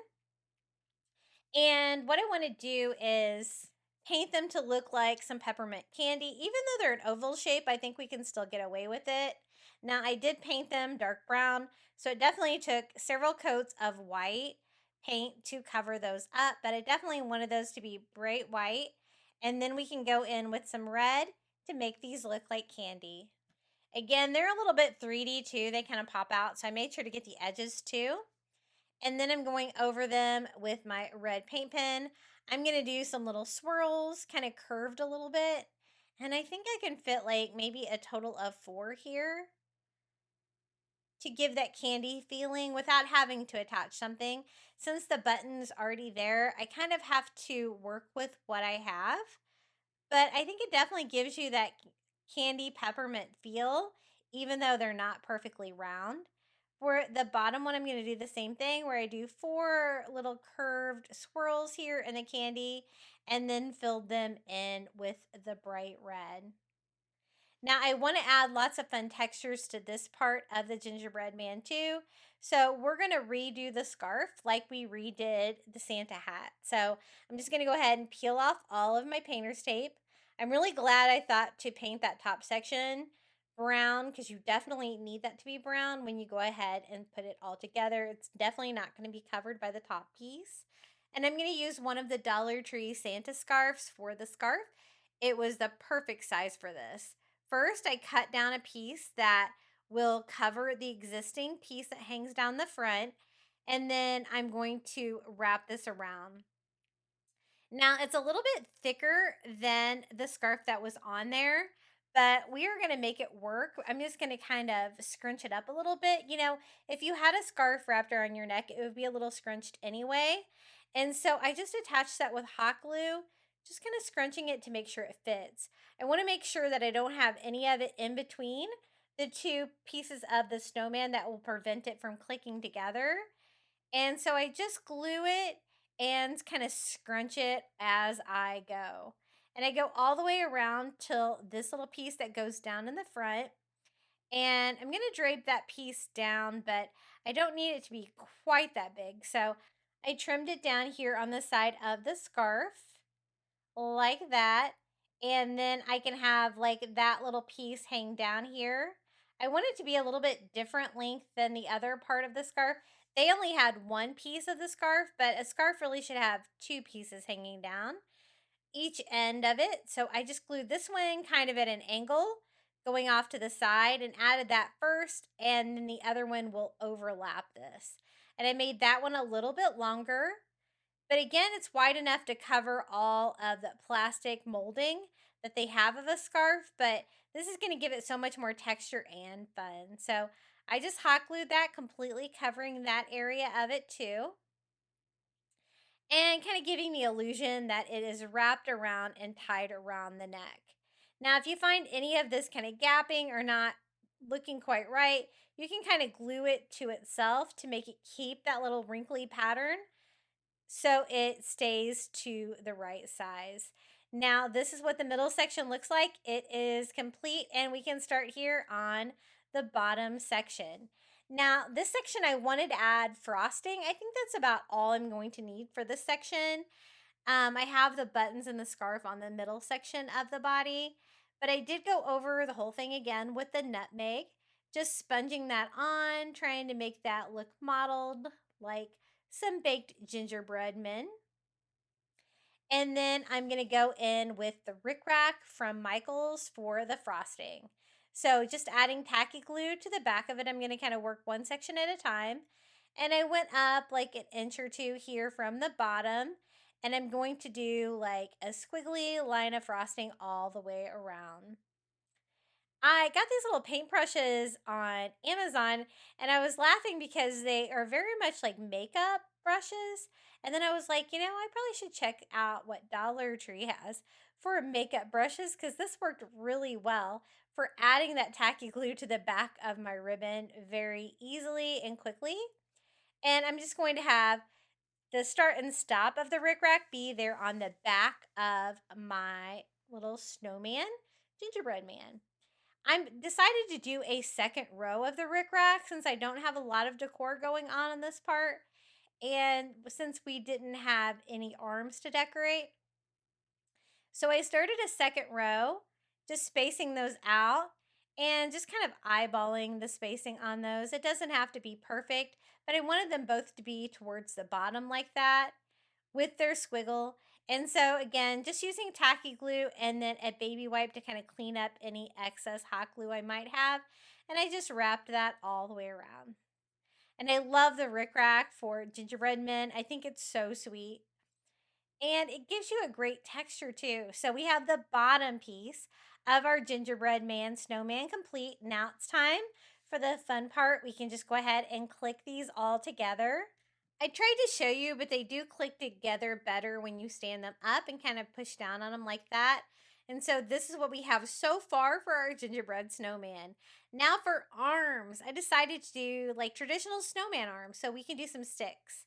And what I want to do is paint them to look like some peppermint candy. Even though they're an oval shape, I think we can still get away with it. Now, I did paint them dark brown, so it definitely took several coats of white paint to cover those up, but I definitely wanted those to be bright white. And then we can go in with some red to make these look like candy. Again, they're a little bit 3D too. They kind of pop out, so I made sure to get the edges too. And then I'm going over them with my red paint pen. I'm going to do some little swirls, kind of curved a little bit. And I think I can fit like maybe a total of 4 here to give that candy feeling without having to attach something. Since the button's already there, I kind of have to work with what I have. But I think it definitely gives you that candy peppermint feel, even though they're not perfectly round. For the bottom one, I'm going to do the same thing where I do 4 little curved swirls here in the candy and then filled them in with the bright red. Now, I want to add lots of fun textures to this part of the gingerbread man too. So we're going to redo the scarf like we redid the Santa hat. So I'm just going to go ahead and peel off all of my painter's tape. I'm really glad I thought to paint that top section brown because you definitely need that to be brown when you go ahead and put it all together. It's definitely not going to be covered by the top piece. And I'm going to use one of the Dollar Tree Santa scarves for the scarf. It was the perfect size for this. First, I cut down a piece that will cover the existing piece that hangs down the front, and then I'm going to wrap this around. Now, it's a little bit thicker than the scarf that was on there, but we are going to make it work. I'm just going to kind of scrunch it up a little bit. You know, if you had a scarf wrapped around your neck, it would be a little scrunched anyway. And so I just attached that with hot glue just kind of scrunching it to make sure it fits. I want to make sure that I don't have any of it in between the two pieces of the snowman that will prevent it from clicking together. And so I just glue it and kind of scrunch it as I go. And I go all the way around till this little piece that goes down in the front. And I'm going to drape that piece down, but I don't need it to be quite that big. So I trimmed it down here on the side of the scarf like that. And then I can have like that little piece hang down here. I want it to be a little bit different length than the other part of the scarf. They only had one piece of the scarf, but a scarf really should have two pieces hanging down each end of it. So I just glued this one kind of at an angle going off to the side and added that first, and then the other one will overlap this. And I made that one a little bit longer, but again, it's wide enough to cover all of the plastic molding that they have of a scarf, but this is going to give it so much more texture and fun. So I just hot glued that completely, covering that area of it too, and kind of giving the illusion that it is wrapped around and tied around the neck. Now, if you find any of this kind of gapping or not looking quite right, you can kind of glue it to itself to make it keep that little wrinkly pattern so it stays to the right size. Now, this is what the middle section looks like. It is complete, and we can start here on the bottom section. Now, this section I wanted to add frosting. I think that's about all I'm going to need for this section. I have the buttons and the scarf on the middle section of the body, but I did go over the whole thing again with the nutmeg, just sponging that on, trying to make that look modeled like some baked gingerbread men. And then I'm going to go in with the rickrack from Michael's for the frosting. So just adding tacky glue to the back of it, I'm going to kind of work one section at a time. And I went up like an inch or two here from the bottom. And I'm going to do like a squiggly line of frosting all the way around. I got these little paintbrushes on Amazon, and I was laughing because they are very much like makeup brushes. And then I was like, I probably should check out what Dollar Tree has for makeup brushes, because this worked really well for adding that tacky glue to the back of my ribbon very easily and quickly. And I'm just going to have the start and stop of the rickrack be there on the back of my little snowman gingerbread man. I'm decided to do a second row of the rickrack since I don't have a lot of decor going on this part, and since we didn't have any arms to decorate. So I started a second row, just spacing those out and just kind of eyeballing the spacing on those. It doesn't have to be perfect, but I wanted them both to be towards the bottom like that with their squiggle. And so again, just using tacky glue and then a baby wipe to kind of clean up any excess hot glue I might have. And I just wrapped that all the way around. And I love the rickrack for gingerbread men. I think it's so sweet. And it gives you a great texture too. So we have the bottom piece of our gingerbread man snowman complete. Now it's time for the fun part. We can just go ahead and click these all together. I tried to show you, but they do click together better when you stand them up and kind of push down on them like that. And so this is what we have so far for our gingerbread snowman. Now for arms, I decided to do like traditional snowman arms so we can do some sticks.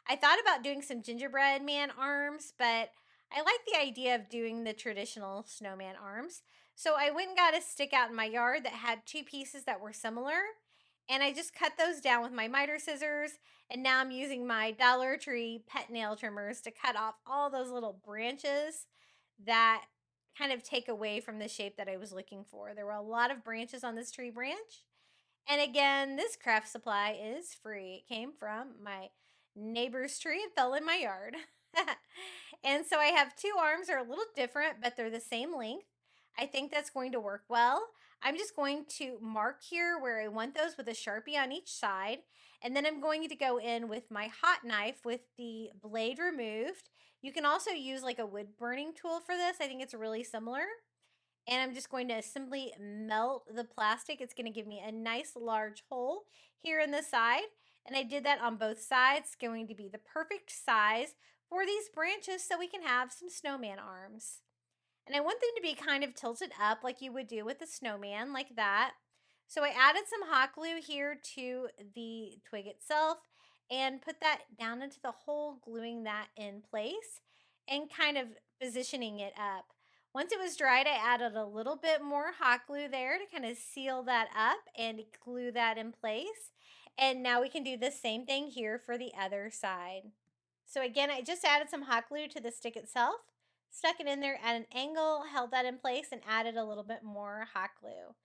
I thought about doing some gingerbread man arms, but I like the idea of doing the traditional snowman arms. So I went and got a stick out in my yard that had two pieces that were similar. And I just cut those down with my miter scissors. And now I'm using my Dollar Tree pet nail trimmers to cut off all those little branches that kind of take away from the shape that I was looking for. There were a lot of branches on this tree branch. And again, this craft supply is free. It came from my neighbor's tree. It fell in my yard. And so I have two arms that are a little different, but they're the same length. I think that's going to work well. I'm just going to mark here where I want those with a Sharpie on each side. And then I'm going to go in with my hot knife with the blade removed. You can also use like a wood burning tool for this. I think it's really similar. And I'm just going to simply melt the plastic. It's going to give me a nice large hole here in the side. And I did that on both sides. It's going to be the perfect size for these branches so we can have some snowman arms. And I want them to be kind of tilted up like you would do with a snowman, like that. So I added some hot glue here to the twig itself and put that down into the hole, gluing that in place and kind of positioning it up. Once it was dried, I added a little bit more hot glue there to kind of seal that up and glue that in place. And now we can do the same thing here for the other side. So again, I just added some hot glue to the stick itself, stuck it in there at an angle, held that in place, and added a little bit more hot glue.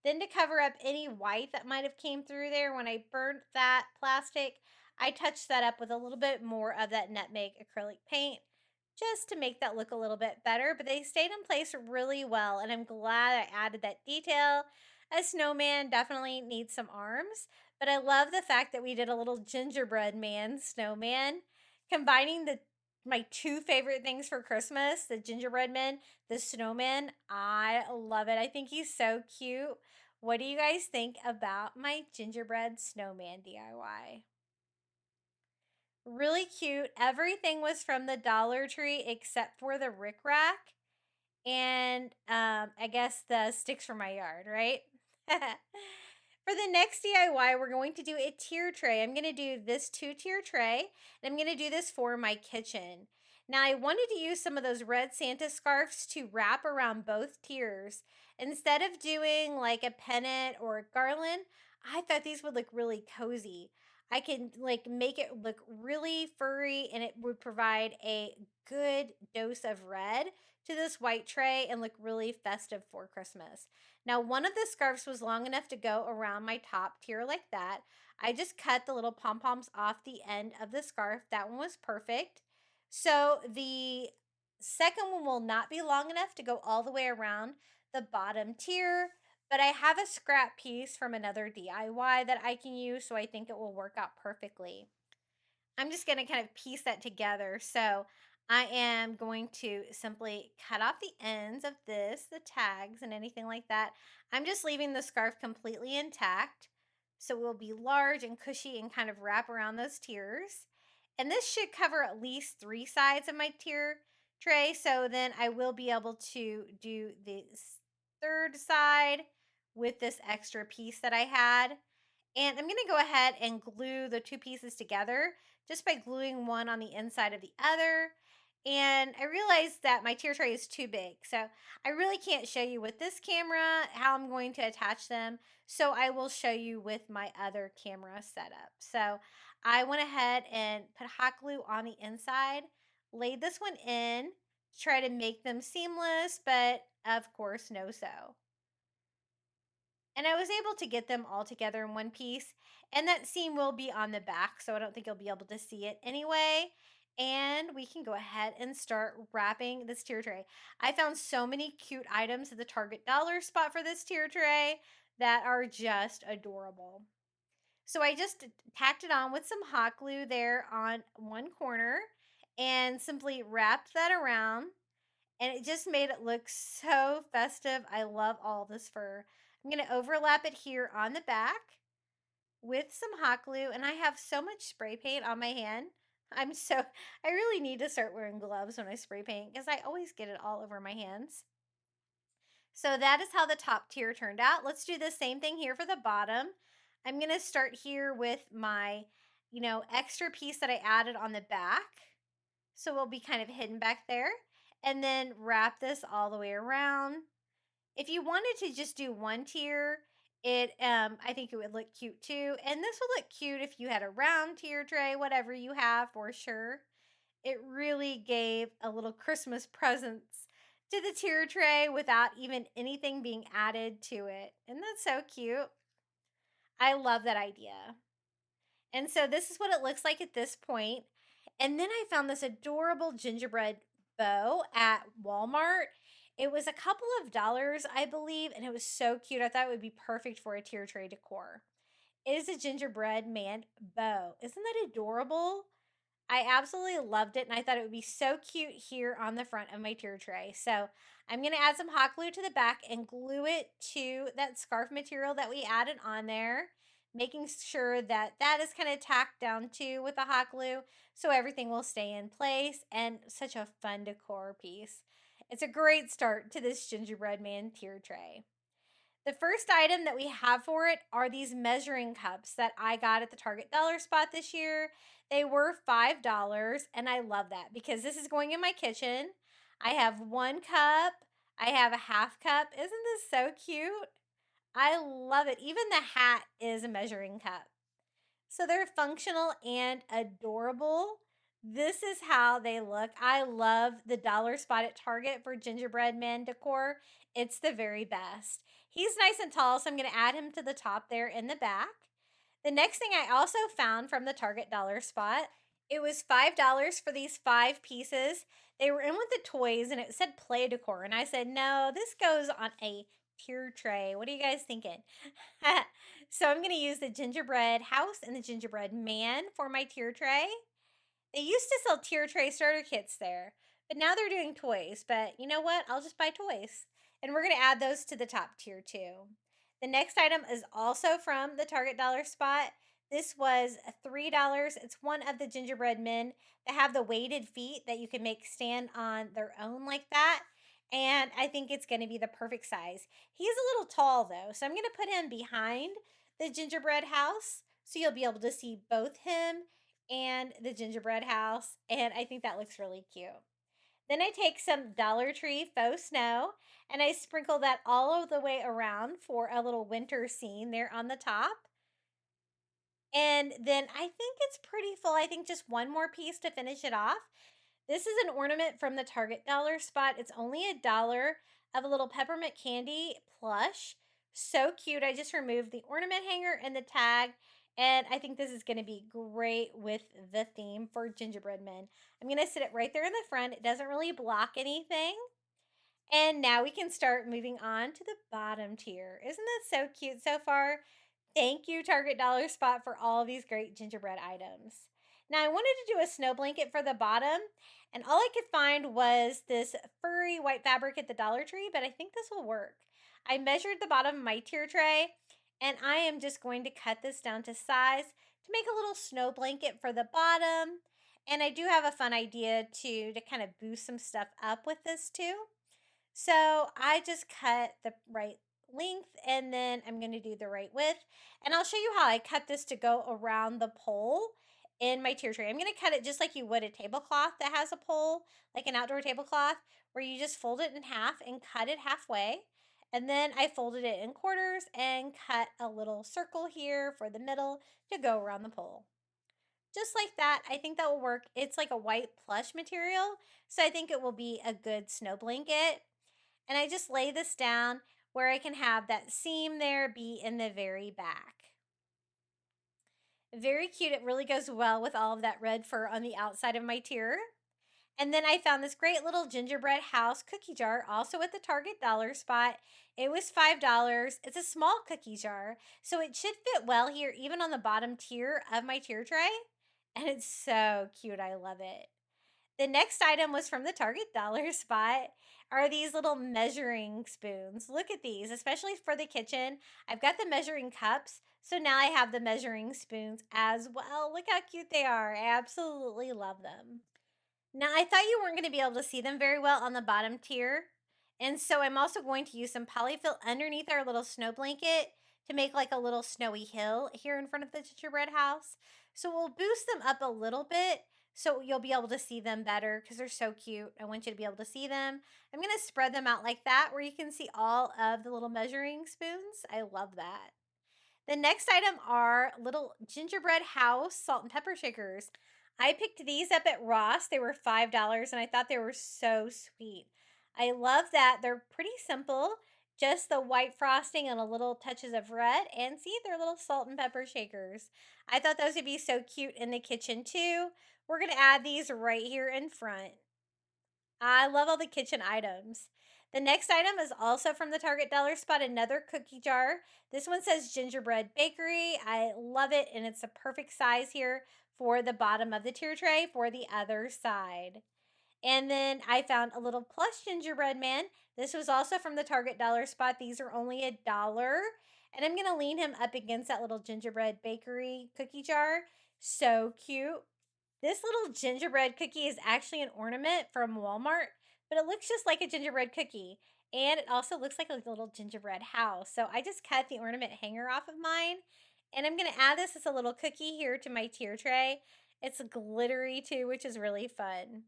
Then to cover up any white that might have came through there when I burnt that plastic, I touched that up with a little bit more of that nutmeg acrylic paint just to make that look a little bit better, but they stayed in place really well, and I'm glad I added that detail. A snowman definitely needs some arms, but I love the fact that we did a little gingerbread man snowman, combining my two favorite things for Christmas, the gingerbread man, the snowman. I love it. I think he's so cute. What do you guys think about my gingerbread snowman DIY? Really cute. Everything was from the Dollar Tree except for the rickrack and I guess the sticks for my yard, right? For the next DIY, we're going to do a tier tray. I'm going to do this 2-tier tray, and I'm going to do this for my kitchen. Now, I wanted to use some of those red Santa scarves to wrap around both tiers. Instead of doing like a pennant or a garland, I thought these would look really cozy. I can like make it look really furry, and it would provide a good dose of red to this white tray and look really festive for Christmas. Now, one of the scarves was long enough to go around my top tier like that. I just cut the little pom-poms off the end of the scarf. That one was perfect. So the second one will not be long enough to go all the way around the bottom tier, but I have a scrap piece from another DIY that I can use, so I think it will work out perfectly. I'm just going to kind of piece that together. So I am going to simply cut off the ends of this, the tags and anything like that. I'm just leaving the scarf completely intact. So it will be large and cushy and kind of wrap around those tiers. And this should cover at least 3 sides of my tier tray. So then I will be able to do this third side with this extra piece that I had. And I'm going to go ahead and glue the 2 pieces together just by gluing one on the inside of the other. And I realized that my tier tray is too big, so I really can't show you with this camera how I'm going to attach them. So I will show you with my other camera setup. So I went ahead and put hot glue on the inside, laid this one in to try to make them seamless, but of course no sew. And I was able to get them all together in one piece. And that seam will be on the back, so I don't think you'll be able to see it anyway. And we can go ahead and start wrapping this tier tray. I found so many cute items at the Target dollar spot for this tier tray that are just adorable. So I just tacked it on with some hot glue there on one corner and simply wrapped that around, and it just made it look so festive. I love all this fur. I'm going to overlap it here on the back with some hot glue, and I have so much spray paint on my hand. I really need to start wearing gloves when I spray paint because I always get it all over my hands. So that is how the top tier turned out. Let's do the same thing here for the bottom. I'm going to start here with my, extra piece that I added on the back. So we'll be kind of hidden back there. And then wrap this all the way around. If you wanted to just do one tier, I think it would look cute too. And this would look cute if you had a round tier tray, whatever you have for sure. It really gave a little Christmas presents to the tier tray without even anything being added to it. And that's so cute. I love that idea. And so this is what it looks like at this point. And then I found this adorable gingerbread bow at Walmart. It was a couple of dollars, I believe, and it was so cute. I thought it would be perfect for a tier tray decor. It is a gingerbread man bow. Isn't that adorable? I absolutely loved it, and I thought it would be so cute here on the front of my tier tray. So I'm going to add some hot glue to the back and glue it to that scarf material that we added on there. making sure that that is kind of tacked down too with the hot glue so everything will stay in place, and such a fun decor piece. It's a great start to this gingerbread man tier tray. The first item that we have for it are these measuring cups that I got at the Target Dollar Spot this year. They were $5, and I love that because this is going in my kitchen. I have 1 cup, I have a half cup. Isn't this so cute? I love it. Even the hat is a measuring cup. So they're functional and adorable. This is how they look. I love the dollar spot at Target for gingerbread man decor. It's the very best. He's nice and tall, so I'm going to add him to the top there in the back. The next thing I also found from the Target dollar spot, it was $5 for these 5 pieces. They were in with the toys and it said play decor. And I said, no, this goes on a tier tray. What are you guys thinking? So I'm going to use the gingerbread house and the gingerbread man for my tier tray. They used to sell tier tray starter kits there, but now they're doing toys. But you know what? I'll just buy toys. And we're going to add those to the top tier too. The next item is also from the Target dollar spot. This was $3. It's one of the gingerbread men that have the weighted feet that you can make stand on their own like that. And I think it's going to be the perfect size. He's a little tall though, so I'm going to put him behind the gingerbread house so you'll be able to see both him and the gingerbread house. And I think that looks really cute. Then I take some Dollar Tree faux snow and I sprinkle that all of the way around for a little winter scene there on the top. And then I think it's pretty full. I think just one more piece to finish it off. This is an ornament from the Target dollar spot. It's only $1 of a little peppermint candy plush. So cute. I just removed the ornament hanger and the tag. And I think this is going to be great with the theme for gingerbread men. I'm going to sit it right there in the front. It doesn't really block anything. And now we can start moving on to the bottom tier. Isn't that so cute so far? Thank you, Target dollar spot, for all of these great gingerbread items. Now, I wanted to do a snow blanket for the bottom, and all I could find was this furry white fabric at the Dollar Tree, but I think this will work. I measured the bottom of my tier tray, and I am just going to cut this down to size to make a little snow blanket for the bottom. And I do have a fun idea to kind of boost some stuff up with this too. So I just cut the right length and then I'm going to do the right width. And I'll show you how I cut this to go around the pole in my tier tray. I'm going to cut it just like you would a tablecloth that has a pole, like an outdoor tablecloth, where you just fold it in half and cut it halfway. And then I folded it in quarters and cut a little circle here for the middle to go around the pole. Just like that, I think that will work. It's like a white plush material, so I think it will be a good snow blanket. And I just lay this down where I can have that seam there be in the very back. Very cute. It really goes well with all of that red fur on the outside of my tier. And then I found this great little gingerbread house cookie jar, also at the Target dollar spot. It was $5. It's a small cookie jar, so it should fit well here, even on the bottom tier of my tier tray. And it's so cute. I love it. The next item was from the Target dollar spot. Are these little measuring spoons. Look at these, especially for the kitchen. I've got the measuring cups, so now I have the measuring spoons as well. Look how cute they are. I absolutely love them. Now, I thought you weren't going to be able to see them very well on the bottom tier. And so I'm also going to use some polyfill underneath our little snow blanket to make like a little snowy hill here in front of the gingerbread house. So we'll boost them up a little bit so you'll be able to see them better because they're so cute. I want you to be able to see them. I'm going to spread them out like that where you can see all of the little measuring spoons. I love that. The next item are little gingerbread house salt and pepper shakers. I picked these up at Ross. They were $5 and I thought they were so sweet. I love that. They're pretty simple. Just the white frosting and a little touches of red. And see, they're little salt and pepper shakers. I thought those would be so cute in the kitchen too. We're going to add these right here in front. I love all the kitchen items. The next item is also from the Target dollar spot, another cookie jar. This one says Gingerbread Bakery. I love it, and it's a perfect size here for the bottom of the tier tray for the other side. And then I found a little plush gingerbread man. This was also from the Target dollar spot. These are only $1. And I'm going to lean him up against that little gingerbread bakery cookie jar. So cute. This little gingerbread cookie is actually an ornament from Walmart, but it looks just like a gingerbread cookie. And it also looks like a little gingerbread house. So I just cut the ornament hanger off of mine. And I'm going to add this as a little cookie here to my tier tray. It's glittery too, which is really fun.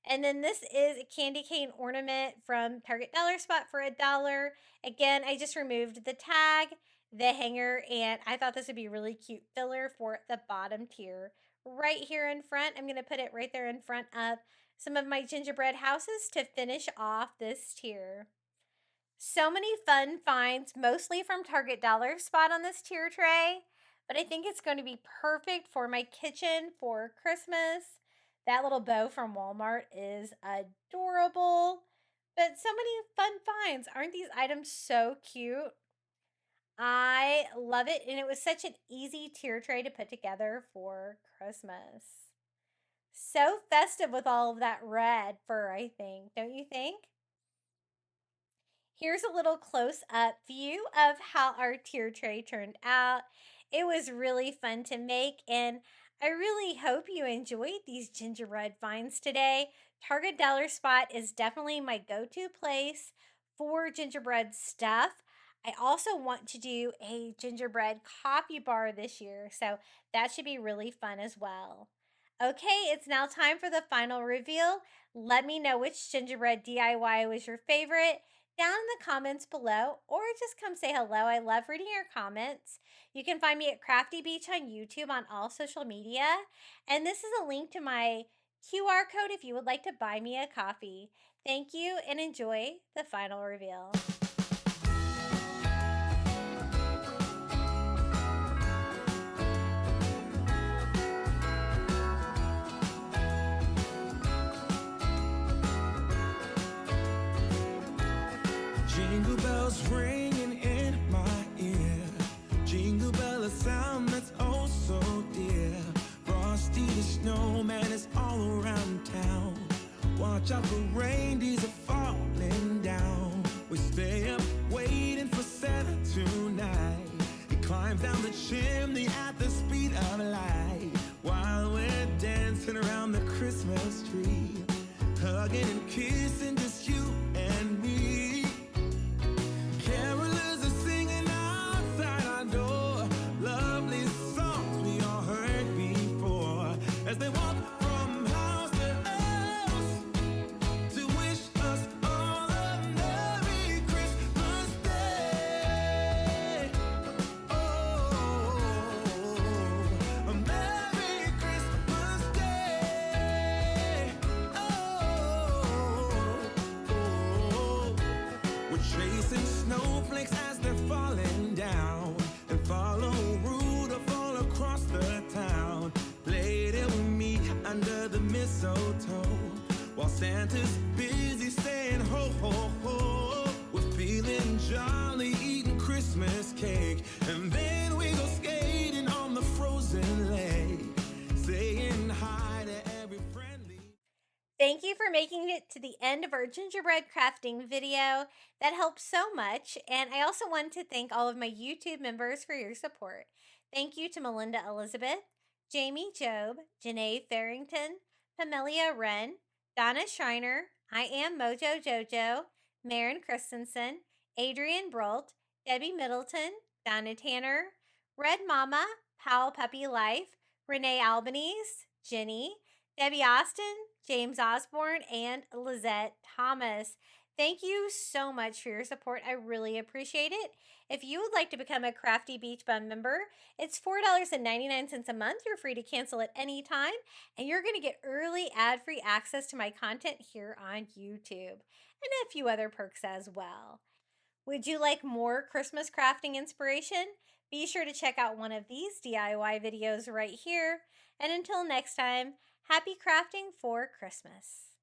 And then this is a candy cane ornament from Target Dollar Spot for $1. Again, I just removed the tag, the hanger, and I thought this would be a really cute filler for the bottom tier. Right here in front, I'm going to put it right there in front of some of my gingerbread houses to finish off this tier. So many fun finds, mostly from Target Dollar Spot on this tier tray, but I think it's going to be perfect for my kitchen for Christmas. That little bow from Walmart is adorable, but so many fun finds. Aren't these items so cute? I love it, and it was such an easy tier tray to put together for Christmas. So festive with all of that red fur, I think. Don't you think? Here's a little close-up view of how our tier tray turned out. It was really fun to make, and I really hope you enjoyed these gingerbread finds today. Target Dollar Spot is definitely my go-to place for gingerbread stuff. I also want to do a gingerbread coffee bar this year, so that should be really fun as well. Okay, it's now time for the final reveal. Let me know which gingerbread DIY was your favorite down in the comments below, or just come say hello. I love reading your comments. You can find me at Crafty Beach on YouTube on all social media. And this is a link to my QR code if you would like to buy me a coffee. Thank you and enjoy the final reveal. Jingle bells ringing in my ear. Jingle bell, a sound that's oh so dear. Frosty the snowman is all around town. Watch out for reindeers are falling down. We stay up waiting for Santa tonight. He climbs down the chimney at the speed of light, while we're dancing around the Christmas tree, hugging and kissing just you and me. Carolers are singing outside our door, lovely songs we all heard before, as they walk from house to house to wish us all a Merry Christmas Day. Oh, a Merry Christmas Day. Oh, we're chasing snowflakes as they're falling down, and follow Rudolph all across the town. Later we meet under the mistletoe, while Santa's busy saying ho ho ho. We're feeling jolly, eating Christmas cake, and then we go skating on the frozen lake, saying hi to every friendly. Thank you for making it to the end of our gingerbread crafting video. That helps so much. And I also want to thank all of my YouTube members for your support. Thank you to Melinda Elizabeth, Jamie Job, Janae Farrington, Pamelia Wren, Donna Schreiner, I Am Mojo Jojo, Marin Christensen, Adrian Brolt, Debbie Middleton, Donna Tanner, Red Mama, Powell Puppy Life, Renee Albanese, Jenny, Debbie Austin, James Osborne, and Lizette Thomas. Thank you so much for your support. I really appreciate it. If you would like to become a Crafty Beach Bum member, it's $4.99 a month. You're free to cancel at any time, and you're going to get early ad-free access to my content here on YouTube, and a few other perks as well. Would you like more Christmas crafting inspiration? Be sure to check out one of these DIY videos right here. And until next time, happy crafting for Christmas.